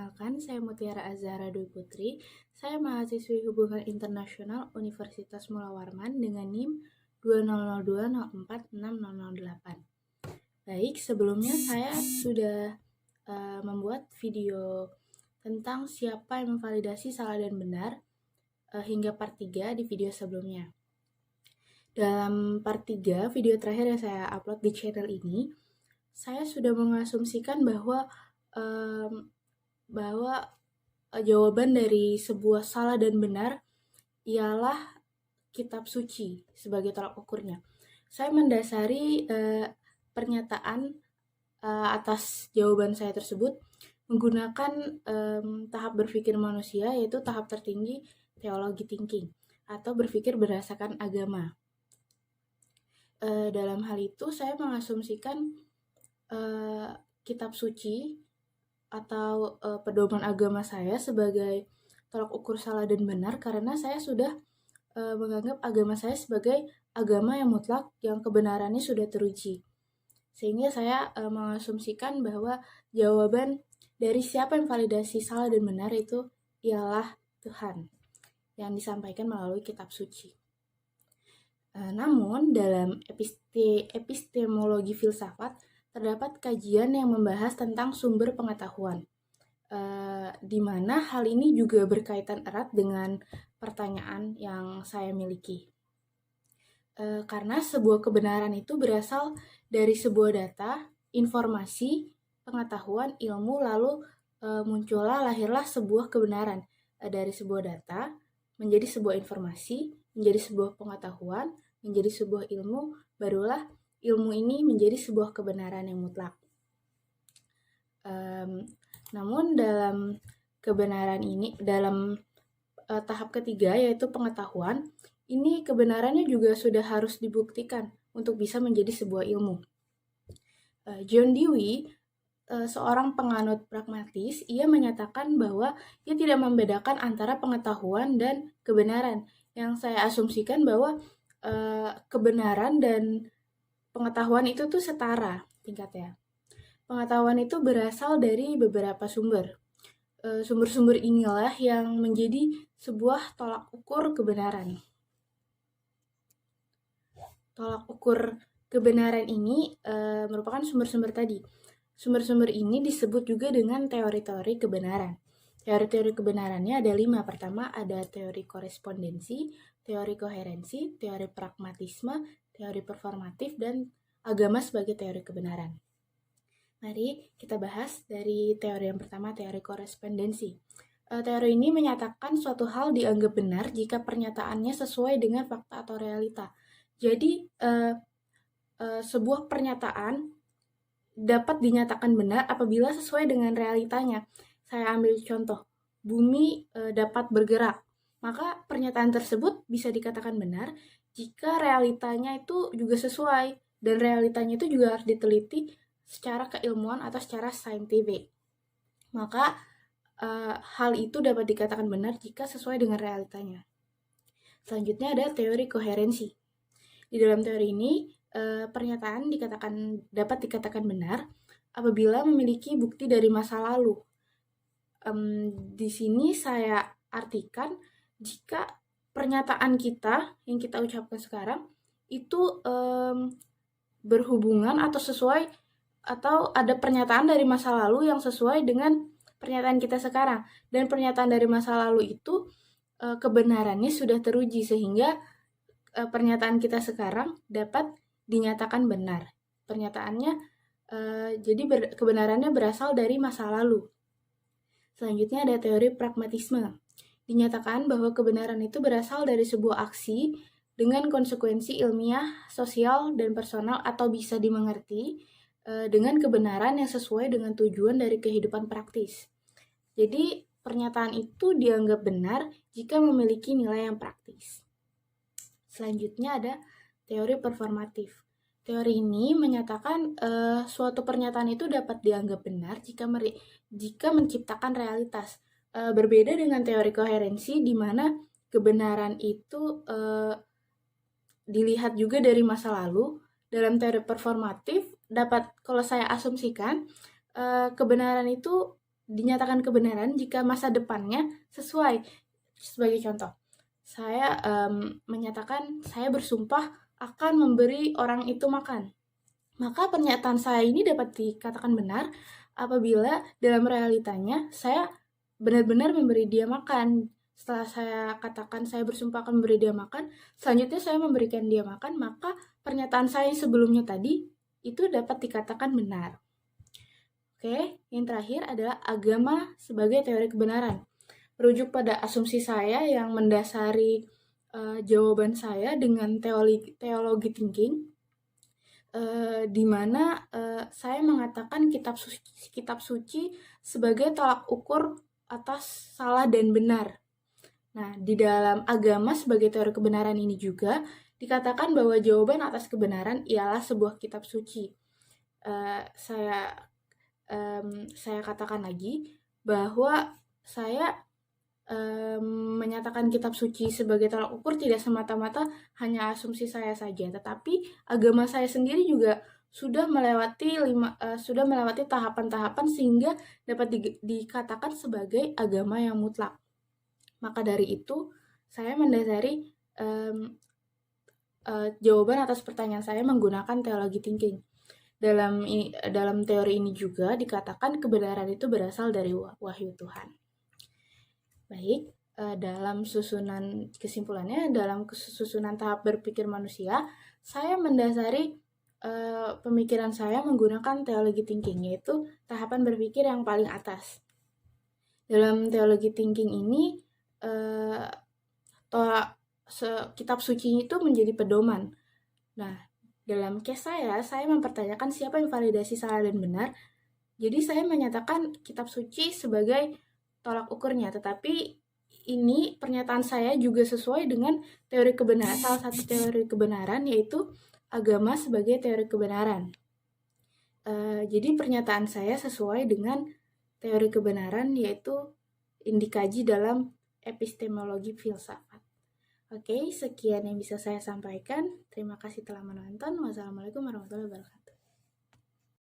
Perkenalkan, saya Mutiara Azhara Dwi Putri. Saya mahasiswi Hubungan Internasional Universitas Mula Warman dengan NIM 2002046008. Baik, sebelumnya saya sudah membuat video tentang siapa yang memvalidasi salah dan benar hingga part 3 di video sebelumnya. Dalam part 3, video terakhir yang saya upload di channel ini, saya sudah mengasumsikan bahwa jawaban dari sebuah salah dan benar ialah kitab suci sebagai tolak ukurnya. Saya mendasari pernyataan atas jawaban saya tersebut menggunakan tahap berpikir manusia, yaitu tahap tertinggi teologi thinking atau berpikir berdasarkan agama. Dalam hal itu saya mengasumsikan kitab suci atau pedoman agama saya sebagai tolak ukur salah dan benar karena saya sudah menganggap agama saya sebagai agama yang mutlak yang kebenarannya sudah teruji. Sehingga saya mengasumsikan bahwa jawaban dari siapa yang validasi salah dan benar itu ialah Tuhan yang disampaikan melalui kitab suci. Namun dalam epistemologi filsafat terdapat kajian yang membahas tentang sumber pengetahuan, di mana hal ini juga berkaitan erat dengan pertanyaan yang saya miliki. Karena sebuah kebenaran itu berasal dari sebuah data, informasi, pengetahuan, ilmu, lalu lahirlah sebuah kebenaran dari sebuah data menjadi sebuah informasi, menjadi sebuah pengetahuan, menjadi sebuah ilmu, barulah ilmu ini menjadi sebuah kebenaran yang mutlak. Namun dalam kebenaran ini, dalam tahap ketiga yaitu pengetahuan, ini kebenarannya juga sudah harus dibuktikan untuk bisa menjadi sebuah ilmu. John Dewey, seorang penganut pragmatis, ia menyatakan bahwa ia tidak membedakan antara pengetahuan dan kebenaran. Yang saya asumsikan bahwa kebenaran dan pengetahuan itu tuh setara tingkatnya. Pengetahuan itu berasal dari beberapa sumber. Sumber-sumber inilah yang menjadi sebuah tolak ukur kebenaran. Tolak ukur kebenaran ini merupakan sumber-sumber tadi. Sumber-sumber ini disebut juga dengan teori-teori kebenaran. Teori-teori kebenarannya ada 5. Pertama ada teori korespondensi, teori koherensi, teori pragmatisme, teori performatif, dan agama sebagai teori kebenaran. Mari kita bahas dari teori yang pertama, teori korespondensi. Teori ini menyatakan suatu hal dianggap benar jika pernyataannya sesuai dengan fakta atau realita. Jadi, sebuah pernyataan dapat dinyatakan benar apabila sesuai dengan realitanya. Saya ambil contoh, bumi dapat bergerak. Maka pernyataan tersebut bisa dikatakan benar jika realitanya itu juga sesuai, dan realitanya itu juga harus diteliti secara keilmuan atau secara saintifik. Maka hal itu dapat dikatakan benar jika sesuai dengan realitanya. Selanjutnya ada teori koherensi. Di dalam teori ini, pernyataan dapat dikatakan benar apabila memiliki bukti dari masa lalu. Di sini saya artikan jika pernyataan kita yang kita ucapkan sekarang itu berhubungan atau sesuai, atau ada pernyataan dari masa lalu yang sesuai dengan pernyataan kita sekarang, dan pernyataan dari masa lalu itu kebenarannya sudah teruji sehingga pernyataan kita sekarang dapat dinyatakan benar. Pernyataannya jadi kebenarannya berasal dari masa lalu. Selanjutnya ada teori pragmatisme. Dinyatakan bahwa kebenaran itu berasal dari sebuah aksi dengan konsekuensi ilmiah, sosial, dan personal, atau bisa dimengerti dengan kebenaran yang sesuai dengan tujuan dari kehidupan praktis. Jadi, pernyataan itu dianggap benar jika memiliki nilai yang praktis. Selanjutnya ada teori performatif. Teori ini menyatakan suatu pernyataan itu dapat dianggap benar jika menciptakan realitas. Berbeda dengan teori koherensi di mana kebenaran itu dilihat juga dari masa lalu. Dalam teori performatif kalau saya asumsikan kebenaran itu dinyatakan kebenaran jika masa depannya sesuai. Sebagai contoh, saya menyatakan saya bersumpah akan memberi orang itu makan. Maka pernyataan saya ini dapat dikatakan benar apabila dalam realitanya saya benar-benar memberi dia makan. Setelah saya katakan saya bersumpah akan memberi dia makan, selanjutnya saya memberikan dia makan, maka pernyataan saya sebelumnya tadi itu dapat dikatakan benar. Oke, yang terakhir adalah agama sebagai teori kebenaran. Merujuk pada asumsi saya yang mendasari jawaban saya dengan teologi thinking, di mana saya mengatakan kitab suci sebagai tolak ukur atas salah dan benar. Nah, di dalam agama sebagai teori kebenaran ini juga dikatakan bahwa jawaban atas kebenaran ialah sebuah kitab suci. Saya katakan lagi bahwa saya menyatakan kitab suci sebagai tolak ukur tidak semata-mata hanya asumsi saya saja, tetapi agama saya sendiri juga sudah melewati tahapan-tahapan sehingga dapat dikatakan sebagai agama yang mutlak. Maka dari itu, saya mendasari jawaban atas pertanyaan saya menggunakan teologi thinking. Dalam teori ini juga dikatakan kebenaran itu berasal dari wahyu Tuhan. Baik, dalam susunan kesimpulannya, dalam susunan tahap berpikir manusia, saya mendasari pemikiran saya menggunakan teologi thinking, yaitu tahapan berpikir yang paling atas. Dalam teologi thinking ini, kitab suci itu menjadi pedoman. Nah, dalam case saya mempertanyakan siapa yang validasi salah dan benar. Jadi saya menyatakan kitab suci sebagai tolak ukurnya, tetapi ini pernyataan saya juga sesuai dengan teori kebenaran, salah satu teori kebenaran yaitu agama sebagai teori kebenaran. Jadi pernyataan saya sesuai dengan teori kebenaran yaitu dikaji dalam epistemologi filsafat. Oke, sekian yang bisa saya sampaikan. Terima kasih telah menonton. Wassalamualaikum warahmatullahi wabarakatuh.